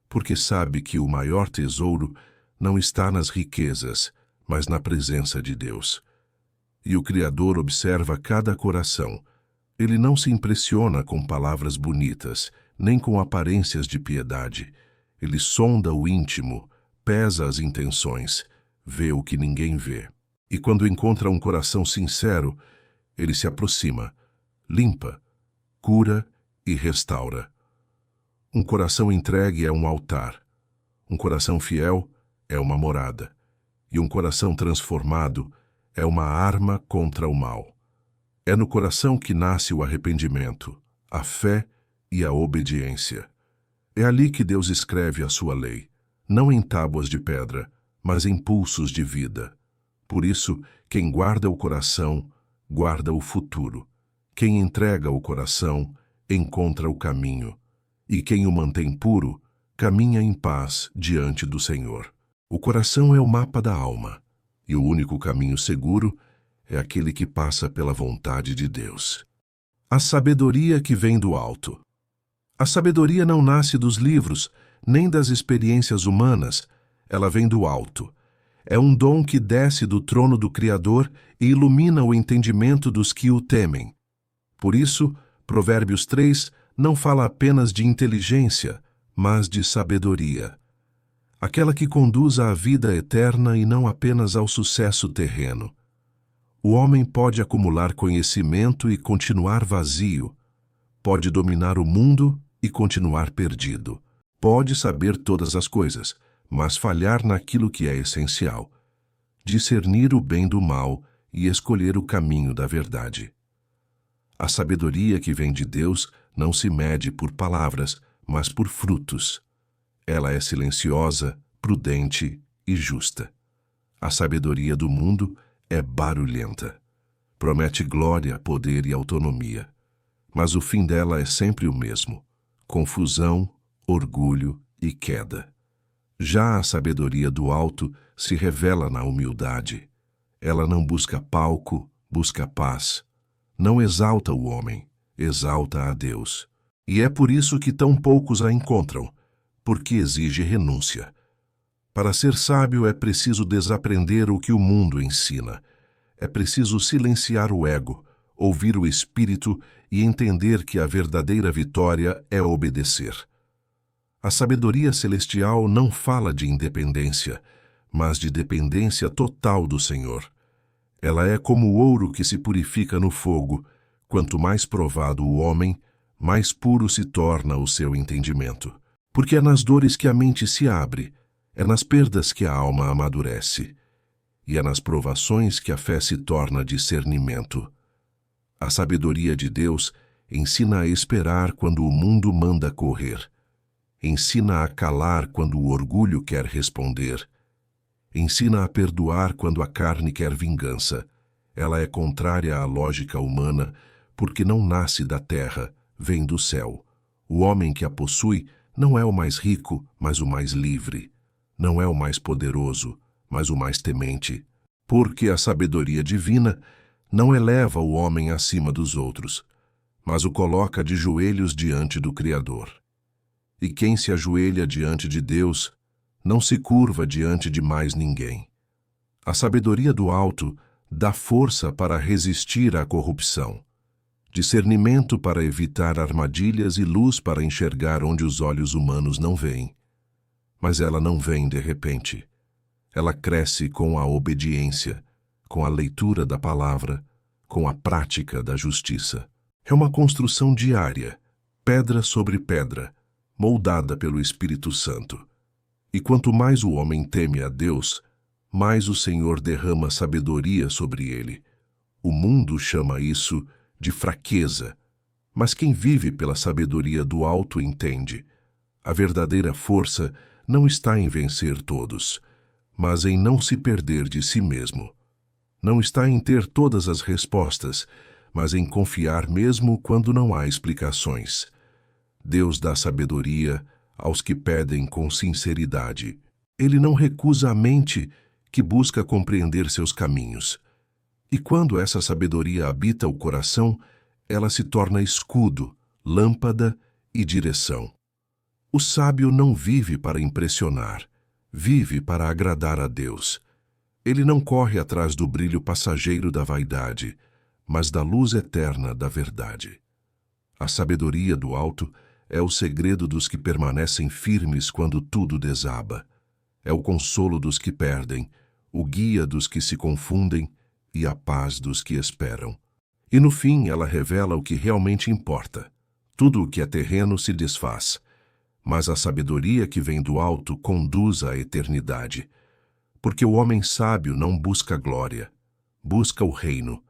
Porque sabe que o maior tesouro não está nas riquezas, mas na presença de Deus. E o Criador observa cada coração. Ele não se impressiona com palavras bonitas, nem com aparências de piedade. Ele sonda o íntimo, pesa as intenções, vê o que ninguém vê. E quando encontra um coração sincero, ele se aproxima, limpa, cura e restaura. Um coração entregue é um altar. Um coração fiel é uma morada. E um coração transformado é uma arma contra o mal. É no coração que nasce o arrependimento, a fé e a obediência. É ali que Deus escreve a sua lei, não em tábuas de pedra, mas em pulsos de vida. Por isso, quem guarda o coração, guarda o futuro. Quem entrega o coração, encontra o caminho. E quem o mantém puro, caminha em paz diante do Senhor. O coração é o mapa da alma, e o único caminho seguro é aquele que passa pela vontade de Deus. A sabedoria que vem do alto. A sabedoria não nasce dos livros, nem das experiências humanas, ela vem do alto. É um dom que desce do trono do Criador e ilumina o entendimento dos que o temem. Por isso, Provérbios 3 não fala apenas de inteligência, mas de sabedoria. Aquela que conduz à vida eterna e não apenas ao sucesso terreno. O homem pode acumular conhecimento e continuar vazio. Pode dominar o mundo e continuar perdido. Pode saber todas as coisas, mas falhar naquilo que é essencial. Discernir o bem do mal e escolher o caminho da verdade. A sabedoria que vem de Deus não se mede por palavras, mas por frutos. Ela é silenciosa, prudente e justa. A sabedoria do mundo é barulhenta. Promete glória, poder e autonomia. Mas o fim dela é sempre o mesmo: confusão, orgulho e queda. Já a sabedoria do alto se revela na humildade. Ela não busca palco, busca paz. Não exalta o homem, exalta a Deus. E é por isso que tão poucos a encontram, porque exige renúncia. Para ser sábio é preciso desaprender o que o mundo ensina. É preciso silenciar o ego, ouvir o espírito e entender que a verdadeira vitória é obedecer. A sabedoria celestial não fala de independência, mas de dependência total do Senhor. Ela é como o ouro que se purifica no fogo. Quanto mais provado o homem, mais puro se torna o seu entendimento. Porque é nas dores que a mente se abre, é nas perdas que a alma amadurece, e é nas provações que a fé se torna discernimento. A sabedoria de Deus ensina a esperar quando o mundo manda correr. Ensina a calar quando o orgulho quer responder. Ensina a perdoar quando a carne quer vingança. Ela é contrária à lógica humana, porque não nasce da terra, vem do céu. O homem que a possui não é o mais rico, mas o mais livre. Não é o mais poderoso, mas o mais temente. Porque a sabedoria divina não eleva o homem acima dos outros, mas o coloca de joelhos diante do Criador. E quem se ajoelha diante de Deus não se curva diante de mais ninguém. A sabedoria do alto dá força para resistir à corrupção, discernimento para evitar armadilhas e luz para enxergar onde os olhos humanos não veem. Mas ela não vem de repente. Ela cresce com a obediência, com a leitura da palavra, com a prática da justiça. É uma construção diária, pedra sobre pedra, moldada pelo Espírito Santo. E quanto mais o homem teme a Deus, mais o Senhor derrama sabedoria sobre ele. O mundo chama isso de fraqueza, mas quem vive pela sabedoria do alto entende. A verdadeira força não está em vencer todos, mas em não se perder de si mesmo. Não está em ter todas as respostas, mas em confiar mesmo quando não há explicações. Deus dá sabedoria aos que pedem com sinceridade. Ele não recusa a mente que busca compreender seus caminhos. E quando essa sabedoria habita o coração, ela se torna escudo, lâmpada e direção. O sábio não vive para impressionar, vive para agradar a Deus. Ele não corre atrás do brilho passageiro da vaidade, mas da luz eterna da verdade. A sabedoria do alto é o segredo dos que permanecem firmes quando tudo desaba. É o consolo dos que perdem, o guia dos que se confundem e a paz dos que esperam. E no fim ela revela o que realmente importa. Tudo o que é terreno se desfaz, mas a sabedoria que vem do alto conduz à eternidade. Porque o homem sábio não busca glória, busca o reino.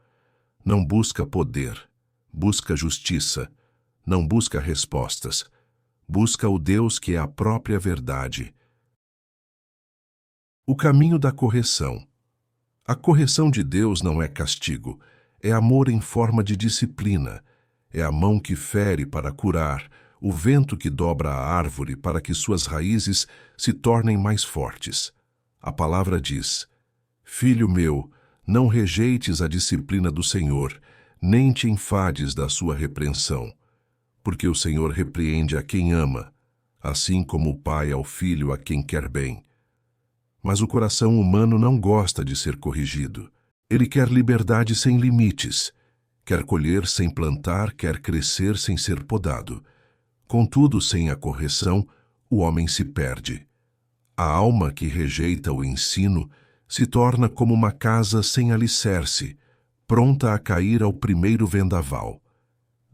Não busca poder, busca justiça. Não busca respostas, busca o Deus que é a própria verdade. O caminho da correção. A correção de Deus não é castigo, é amor em forma de disciplina. É a mão que fere para curar, o vento que dobra a árvore para que suas raízes se tornem mais fortes. A palavra diz: Filho meu, não rejeites a disciplina do Senhor, nem te enfades da sua repreensão. Porque o Senhor repreende a quem ama, assim como o pai ao filho a quem quer bem. Mas o coração humano não gosta de ser corrigido. Ele quer liberdade sem limites, quer colher sem plantar, quer crescer sem ser podado. Contudo, sem a correção, o homem se perde. A alma que rejeita o ensino se torna como uma casa sem alicerce, pronta a cair ao primeiro vendaval.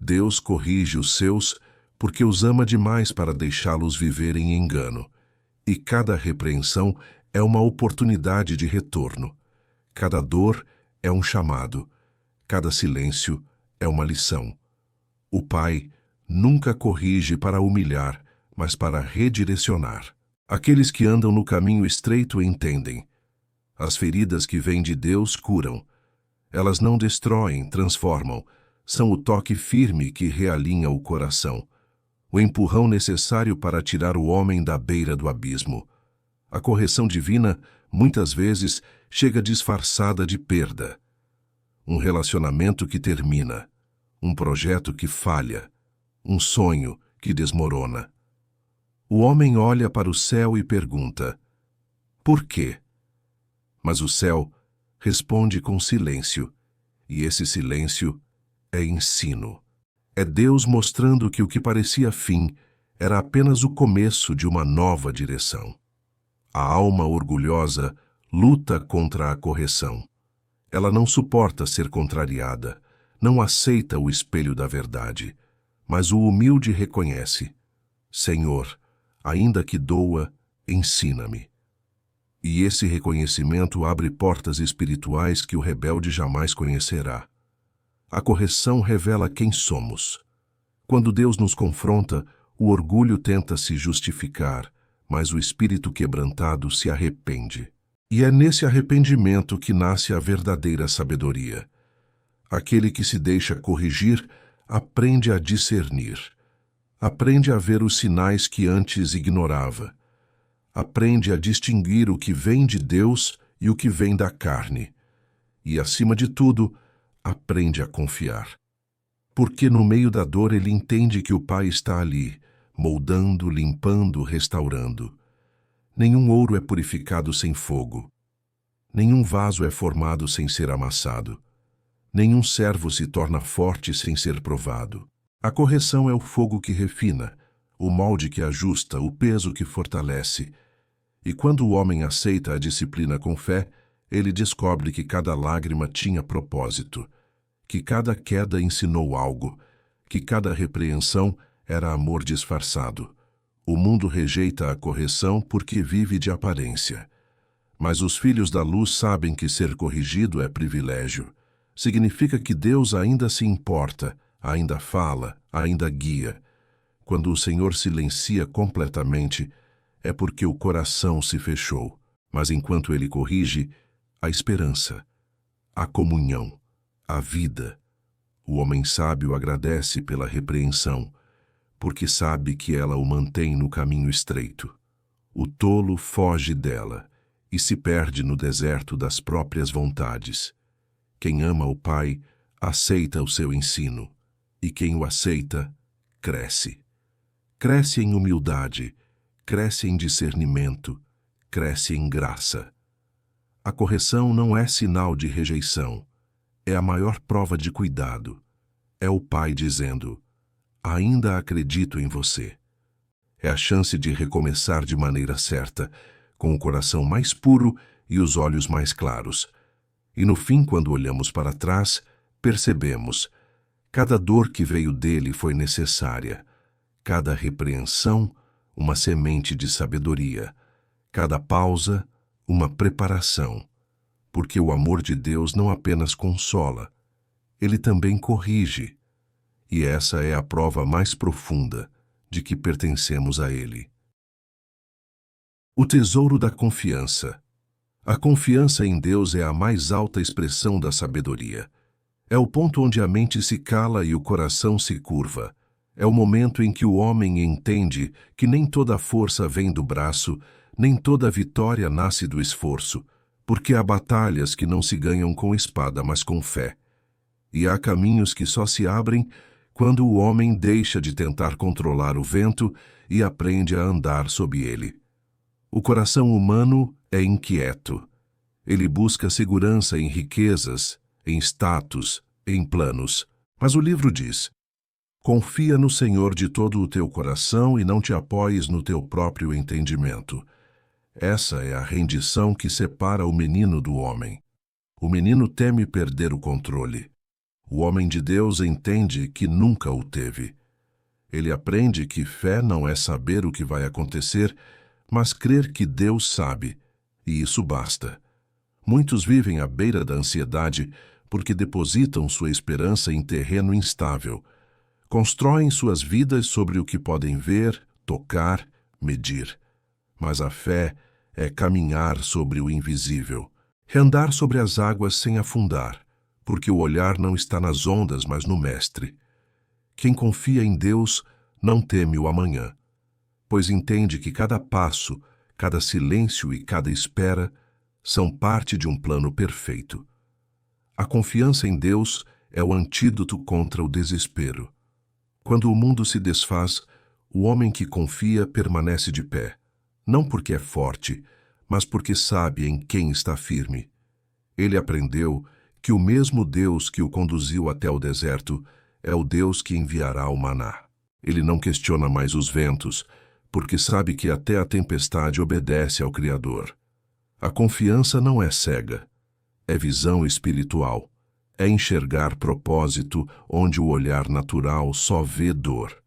Deus corrige os seus porque os ama demais para deixá-los viver em engano. E cada repreensão é uma oportunidade de retorno. Cada dor é um chamado. Cada silêncio é uma lição. O Pai nunca corrige para humilhar, mas para redirecionar. Aqueles que andam no caminho estreito entendem. As feridas que vêm de Deus curam. Elas não destroem, transformam. São o toque firme que realinha o coração, o empurrão necessário para tirar o homem da beira do abismo. A correção divina, muitas vezes, chega disfarçada de perda. Um relacionamento que termina, um projeto que falha, um sonho que desmorona. O homem olha para o céu e pergunta: por quê? Mas o céu responde com silêncio, e esse silêncio é ensino. É Deus mostrando que o que parecia fim era apenas o começo de uma nova direção. A alma orgulhosa luta contra a correção. Ela não suporta ser contrariada, não aceita o espelho da verdade, mas o humilde reconhece: Senhor, ainda que doa, ensina-me. E esse reconhecimento abre portas espirituais que o rebelde jamais conhecerá. A correção revela quem somos. Quando Deus nos confronta, o orgulho tenta se justificar, mas o espírito quebrantado se arrepende. E é nesse arrependimento que nasce a verdadeira sabedoria. Aquele que se deixa corrigir aprende a discernir. Aprende a ver os sinais que antes ignorava. Aprende a distinguir o que vem de Deus e o que vem da carne. E, acima de tudo, aprende a confiar. Porque no meio da dor ele entende que o Pai está ali, moldando, limpando, restaurando. Nenhum ouro é purificado sem fogo. Nenhum vaso é formado sem ser amassado. Nenhum servo se torna forte sem ser provado. A correção é o fogo que refina, o molde que ajusta, o peso que fortalece. E quando o homem aceita a disciplina com fé, ele descobre que cada lágrima tinha propósito, que cada queda ensinou algo, que cada repreensão era amor disfarçado. O mundo rejeita a correção porque vive de aparência. Mas os filhos da luz sabem que ser corrigido é privilégio. Significa que Deus ainda se importa, ainda fala, ainda guia. Quando o Senhor silencia completamente, é porque o coração se fechou. Mas enquanto Ele corrige, a esperança, a comunhão, a vida. O homem sábio agradece pela repreensão, porque sabe que ela o mantém no caminho estreito. O tolo foge dela e se perde no deserto das próprias vontades. Quem ama o Pai, aceita o seu ensino, e quem o aceita, cresce. Cresce em humildade, cresce em discernimento, cresce em graça. A correção não é sinal de rejeição, é a maior prova de cuidado. É o Pai dizendo: ainda acredito em você. É a chance de recomeçar de maneira certa, com o coração mais puro e os olhos mais claros. E no fim, quando olhamos para trás, percebemos: cada dor que veio dele foi necessária, cada repreensão, uma semente de sabedoria, cada pausa, uma preparação. Porque o amor de Deus não apenas consola, ele também corrige. E essa é a prova mais profunda de que pertencemos a Ele. O tesouro da confiança. A confiança em Deus é a mais alta expressão da sabedoria. É o ponto onde a mente se cala e o coração se curva. É o momento em que o homem entende que nem toda força vem do braço, nem toda vitória nasce do esforço, porque há batalhas que não se ganham com espada, mas com fé. E há caminhos que só se abrem quando o homem deixa de tentar controlar o vento e aprende a andar sob ele. O coração humano é inquieto. Ele busca segurança em riquezas, em status, em planos. Mas o livro diz: confia no Senhor de todo o teu coração e não te apoies no teu próprio entendimento. Essa é a rendição que separa o menino do homem. O menino teme perder o controle. O homem de Deus entende que nunca o teve. Ele aprende que fé não é saber o que vai acontecer, mas crer que Deus sabe, e isso basta. Muitos vivem à beira da ansiedade porque depositam sua esperança em terreno instável. Constroem suas vidas sobre o que podem ver, tocar, medir. Mas a fé é caminhar sobre o invisível, andar sobre as águas sem afundar, porque o olhar não está nas ondas, mas no Mestre. Quem confia em Deus não teme o amanhã, pois entende que cada passo, cada silêncio e cada espera são parte de um plano perfeito. A confiança em Deus é o antídoto contra o desespero. Quando o mundo se desfaz, o homem que confia permanece de pé, não porque é forte, mas porque sabe em quem está firme. Ele aprendeu que o mesmo Deus que o conduziu até o deserto é o Deus que enviará o maná. Ele não questiona mais os ventos, porque sabe que até a tempestade obedece ao Criador. A confiança não é cega, é visão espiritual, é enxergar propósito onde o olhar natural só vê dor.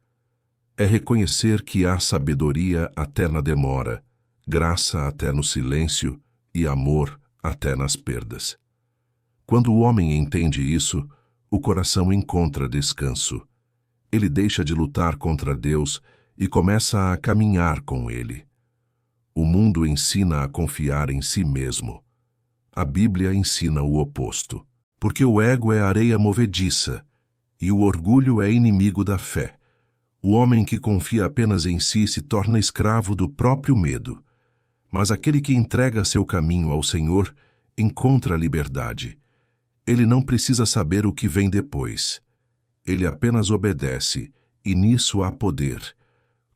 É reconhecer que há sabedoria até na demora, graça até no silêncio e amor até nas perdas. Quando o homem entende isso, o coração encontra descanso. Ele deixa de lutar contra Deus e começa a caminhar com Ele. O mundo ensina a confiar em si mesmo. A Bíblia ensina o oposto. Porque o ego é areia movediça e o orgulho é inimigo da fé. O homem que confia apenas em si se torna escravo do próprio medo. Mas aquele que entrega seu caminho ao Senhor encontra liberdade. Ele não precisa saber o que vem depois. Ele apenas obedece, e nisso há poder.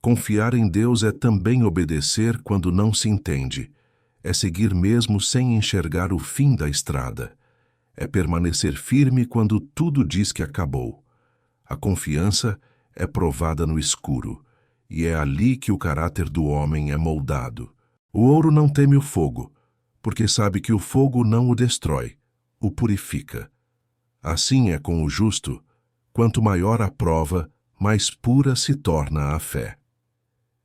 Confiar em Deus é também obedecer quando não se entende. É seguir mesmo sem enxergar o fim da estrada. É permanecer firme quando tudo diz que acabou. A confiança é provada no escuro, e é ali que o caráter do homem é moldado. O ouro não teme o fogo, porque sabe que o fogo não o destrói, o purifica. Assim é com o justo, quanto maior a prova, mais pura se torna a fé.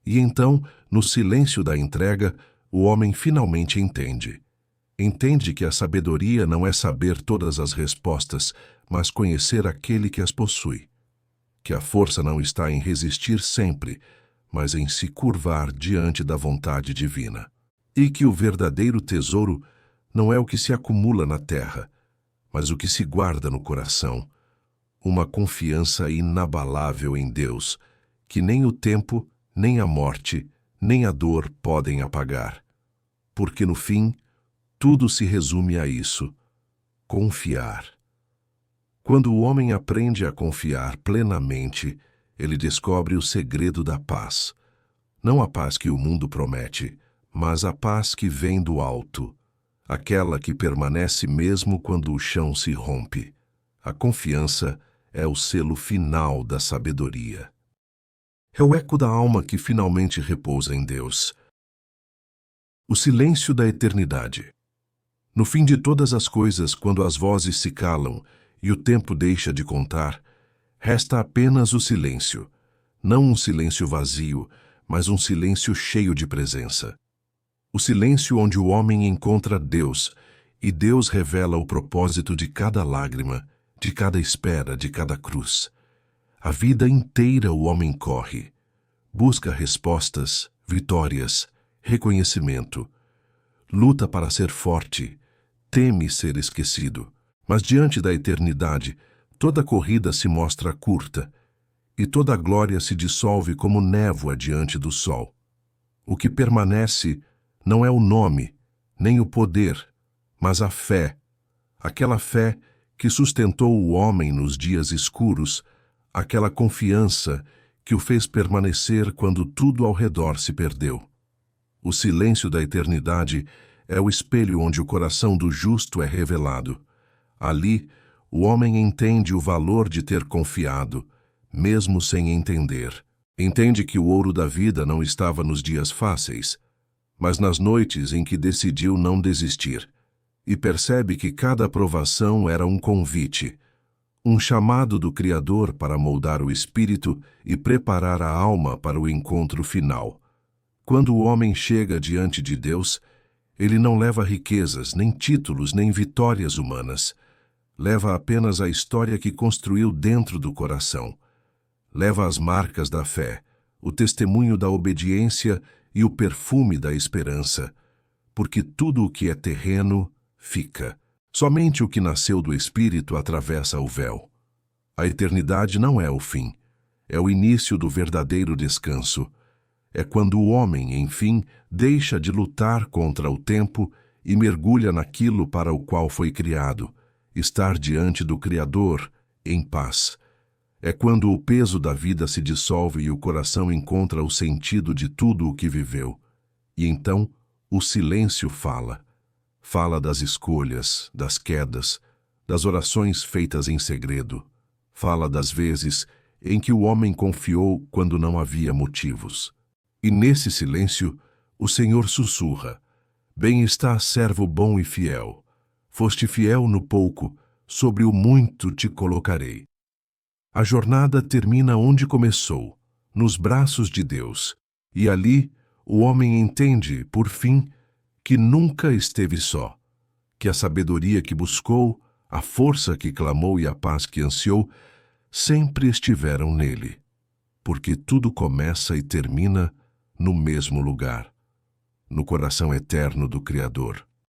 E então, no silêncio da entrega, o homem finalmente entende. Entende que a sabedoria não é saber todas as respostas, mas conhecer aquele que as possui. Que a força não está em resistir sempre, mas em se curvar diante da vontade divina. E que o verdadeiro tesouro não é o que se acumula na terra, mas o que se guarda no coração. Uma confiança inabalável em Deus, que nem o tempo, nem a morte, nem a dor podem apagar. Porque no fim, tudo se resume a isso: confiar. Quando o homem aprende a confiar plenamente, ele descobre o segredo da paz. Não a paz que o mundo promete, mas a paz que vem do alto. Aquela que permanece mesmo quando o chão se rompe. A confiança é o selo final da sabedoria. É o eco da alma que finalmente repousa em Deus. O silêncio da eternidade. No fim de todas as coisas, quando as vozes se calam e o tempo deixa de contar, resta apenas o silêncio. Não um silêncio vazio, mas um silêncio cheio de presença. O silêncio onde o homem encontra Deus, e Deus revela o propósito de cada lágrima, de cada espera, de cada cruz. A vida inteira o homem corre. Busca respostas, vitórias, reconhecimento. Luta para ser forte, teme ser esquecido. Mas diante da eternidade, toda corrida se mostra curta, e toda a glória se dissolve como névoa diante do sol. O que permanece não é o nome, nem o poder, mas a fé. Aquela fé que sustentou o homem nos dias escuros, aquela confiança que o fez permanecer quando tudo ao redor se perdeu. O silêncio da eternidade é o espelho onde o coração do justo é revelado. Ali, o homem entende o valor de ter confiado, mesmo sem entender. Entende que o ouro da vida não estava nos dias fáceis, mas nas noites em que decidiu não desistir. E percebe que cada provação era um convite, um chamado do Criador para moldar o espírito e preparar a alma para o encontro final. Quando o homem chega diante de Deus, ele não leva riquezas, nem títulos, nem vitórias humanas. Leva apenas a história que construiu dentro do coração. Leva as marcas da fé, o testemunho da obediência e o perfume da esperança. Porque tudo o que é terreno fica. Somente o que nasceu do Espírito atravessa o véu. A eternidade não é o fim. É o início do verdadeiro descanso. É quando o homem, enfim, deixa de lutar contra o tempo e mergulha naquilo para o qual foi criado. Estar diante do Criador, em paz. É quando o peso da vida se dissolve e o coração encontra o sentido de tudo o que viveu. E então, o silêncio fala. Fala das escolhas, das quedas, das orações feitas em segredo. Fala das vezes em que o homem confiou quando não havia motivos. E nesse silêncio, o Senhor sussurra: Bem está, servo bom e fiel. Foste fiel no pouco, sobre o muito te colocarei. A jornada termina onde começou, nos braços de Deus, e ali o homem entende, por fim, que nunca esteve só, que a sabedoria que buscou, a força que clamou e a paz que ansiou, sempre estiveram nele, porque tudo começa e termina no mesmo lugar, no coração eterno do Criador.